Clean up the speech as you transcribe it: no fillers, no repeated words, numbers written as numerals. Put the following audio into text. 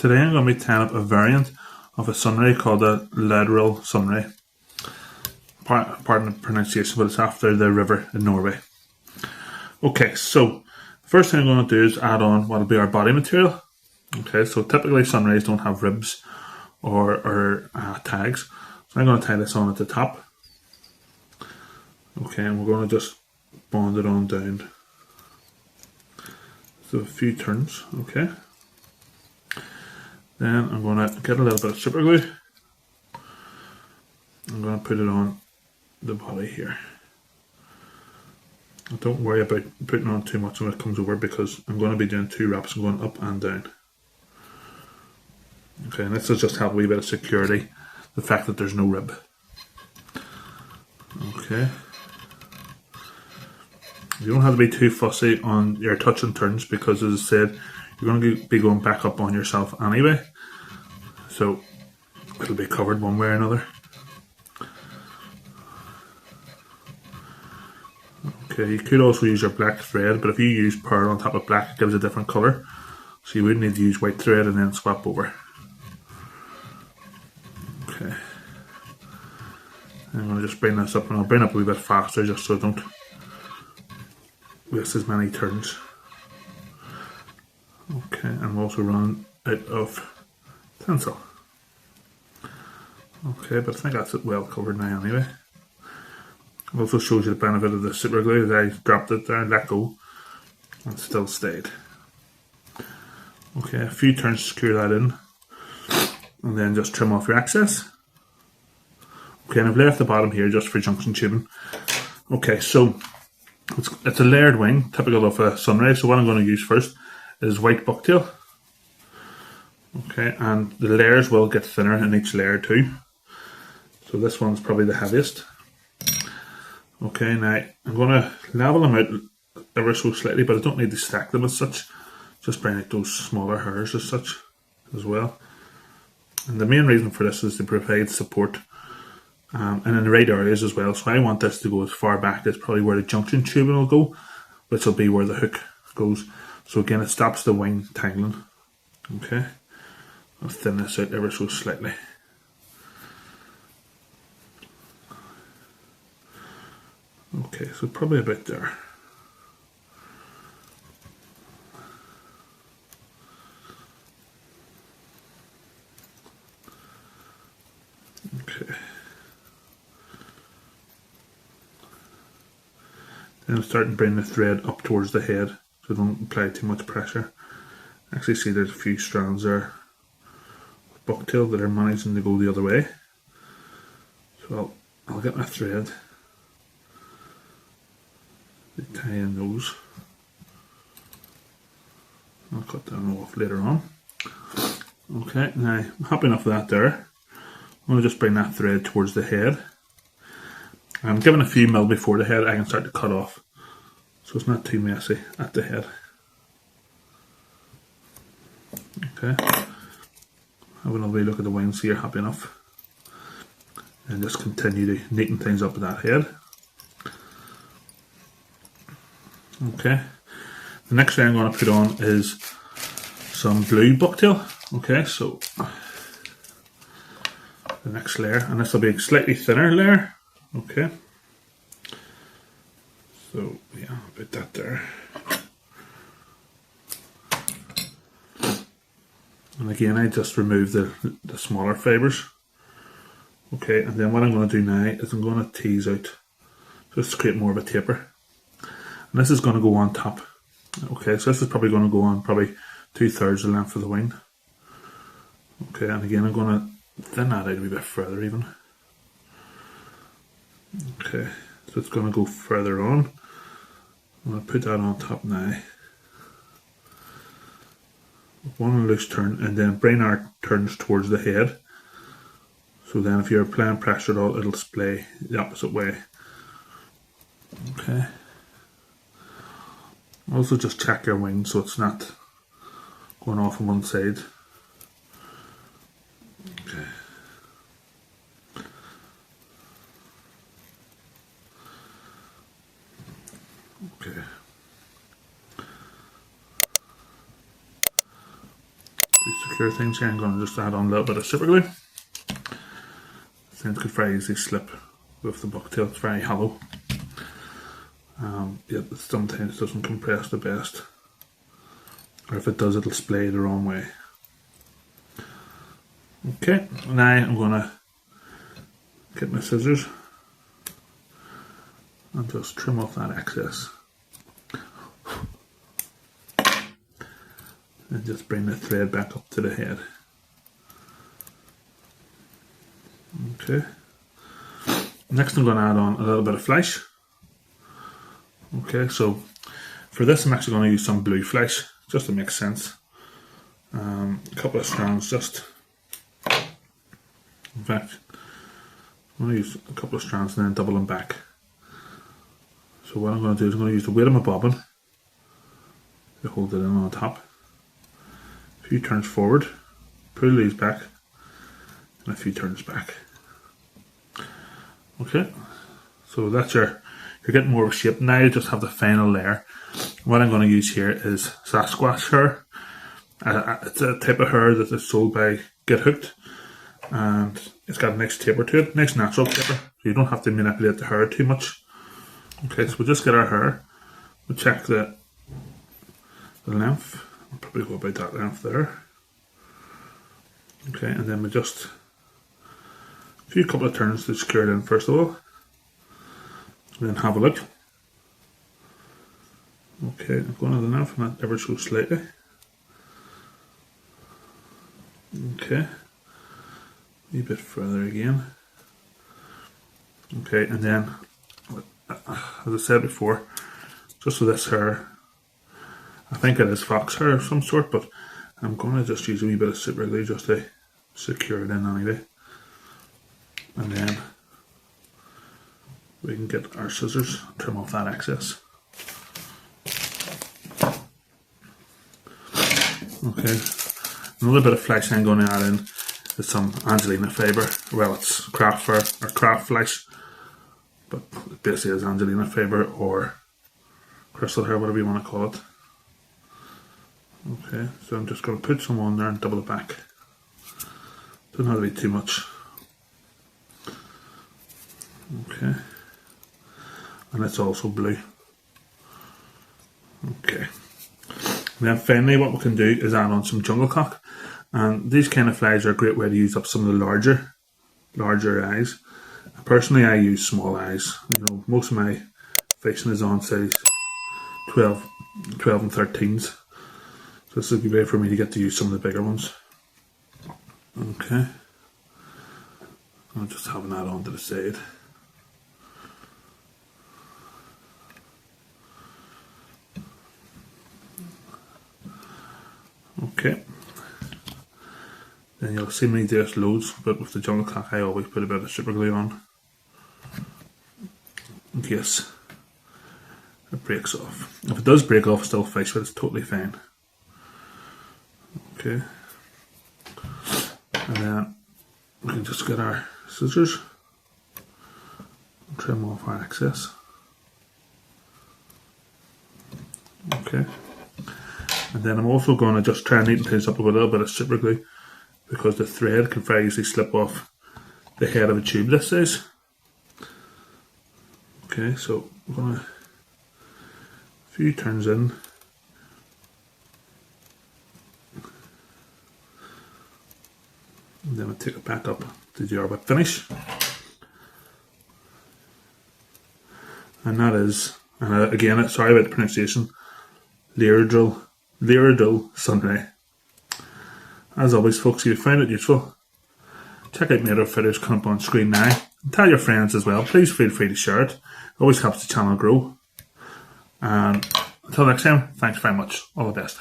Today I'm going to be tying up a variant of a Sunray called a Laerdal Sunray. Pardon the pronunciation, but it's after the river in Norway. Okay, so first thing I'm going to do is add on what will be our body material. Okay, so typically Sunrays don't have ribs or tags, so I'm going to tie this on at the top. Okay, and we're going to just bond it on down. So a few turns, okay. Then I'm going to get a little bit of super glue. I'm going to put it on the body here. Don't worry about putting on too much when it comes over, because I'm going to be doing 2 wraps and going up and down. Okay, and this will just have a wee bit of security, the fact that there's no rib. Okay. You don't have to be too fussy on your touch and turns, because as I said, you're going to be going back up on yourself anyway, so it'll be covered one way or another. Okay, you could also use your black thread, but if you use pearl on top of black, it gives a different colour, so you would need to use white thread and then swap over. Okay, I'm going to just bring this up, and I'll bring it up a wee bit faster just so I don't waste as many turns. Okay, and we'll also run out of tinsel. Okay, but I think that's it well covered now anyway. It also shows you the benefit of the super glue, that I dropped it there and let go and still stayed. Okay, a few turns to secure that in, and then just trim off your excess. Okay, and I've left the bottom here just for junction tubing. Okay, so it's a layered wing, typical of a Sunray, so what I'm going to use first is white bucktail. Okay, and the layers will get thinner in each layer too. So this one's probably the heaviest. Okay, now I'm going to level them out ever so slightly, but I don't need to stack them as such. Just bring out those smaller hairs as such as well. And the main reason for this is to provide support and in the right areas as well. So I want this to go as far back as probably where the junction tubing will go, which will be where the hook goes. So again, it stops the wing tangling. Okay, I'll thin this out ever so slightly. Okay, so probably about there. Okay. Then I'm starting to bring the thread up towards the head, so don't apply too much pressure. Actually see there's a few strands there of bucktail that are managing to go the other way. So I'll get my thread, tie in those. I'll cut them off later on. Okay, now I'm happy enough with that there. I'm going to just bring that thread towards the head. I'm giving a few mil before the head, I can start to cut off, so it's not too messy at the head. Okay, have another wee look at the wing so you're happy enough, and just continue to neaten things up with that head. Okay, the next thing I'm going to put on is some blue bucktail. Okay, so the next layer, and this will be a slightly thinner layer. Okay, so yeah, I'll put that there. And again, I just remove the smaller fibres. Okay, and then what I'm going to do now is I'm going to tease out, just to create more of a taper. And this is going to go on top. Okay, so this is probably going to go on probably 2/3 the length of the wing. Okay, and again I'm going to thin that out a wee bit further even. Okay, so it's going to go further on. I'm going to put that on top now. One loose turn, and then bring our turns towards the head. So then if you're applying pressure at all, it'll splay the opposite way. Okay. Also just check your wing so it's not going off on one side. Okay. Okay. secure things here, I'm going to just add on a little bit of super glue. Things could very easily slip with the bucktail, it's very hollow. Yet sometimes it doesn't compress the best, or if it does, it'll splay the wrong way. Okay, now I'm going to get my scissors and just trim off that excess. And just bring the thread back up to the head. Okay. Next I'm going to add on a little bit of flesh. Okay, so for this I'm actually going to use some blue flesh, just to make sense. A couple of strands just. In fact, I'm going to use a couple of strands and then double them back. So what I'm going to do is I'm going to use the weight of my bobbin to hold it in on top. A few turns forward, pull these back, and a few turns back. Okay, so that's you're getting more of a shape. Now you just have the final layer. What I'm going to use here is Sasquatch hair. It's a type of hair that is sold by Get Hooked, and it's got a nice taper to it, nice natural taper, so you don't have to manipulate the hair too much. Okay, so we'll just get our hair, we'll check the length. I'll probably go about that length there. Okay, and then we just a few couple of turns to secure it in first of all. And then have a look. Okay, I'm going to the length and that ever so slightly. Okay, a wee bit further again. Okay, and then as I said before, just with this hair, I think it is fox hair of some sort, but I'm going to just use a wee bit of super glue just to secure it in anyway. And then we can get our scissors and trim off that excess. Okay, another bit of flesh I'm going to add in is some Angelina fibre. Well, it's craft fur or craft flesh, but it basically is Angelina fibre or crystal hair, whatever you want to call it. Okay, so I'm just going to put some on there and double it back. Doesn't have to be too much. Okay, and it's also blue. Okay, and then finally what we can do is add on some jungle cock, and these kind of flies are a great way to use up some of the larger eyes. Personally, I use small eyes. You know, most of my fishing is on size 12 and 13s. So this is a good way for me to get to use some of the bigger ones. Okay, I'm just having that on to the side. Okay, then you'll see me do this loads, but with the jungle cock I always put a bit of super glue on in case it breaks off. If it does break off, still fish, but it's totally fine. Okay, and then we can just get our scissors and trim off our excess. Okay, and then I'm also going to just try and neaten things up with a little bit of super glue, because the thread can very easily slip off the head of a tube this size. Okay, so I'm going to a few turns in. And then we'll take it back up to the whip finish. And that is, and again, sorry about the pronunciation, Laerdal Sunray. As always, folks, if you found it useful, check out my other videos coming up on screen now. And tell your friends as well. Please feel free to share it. It always helps the channel grow. And until next time, thanks very much. All the best.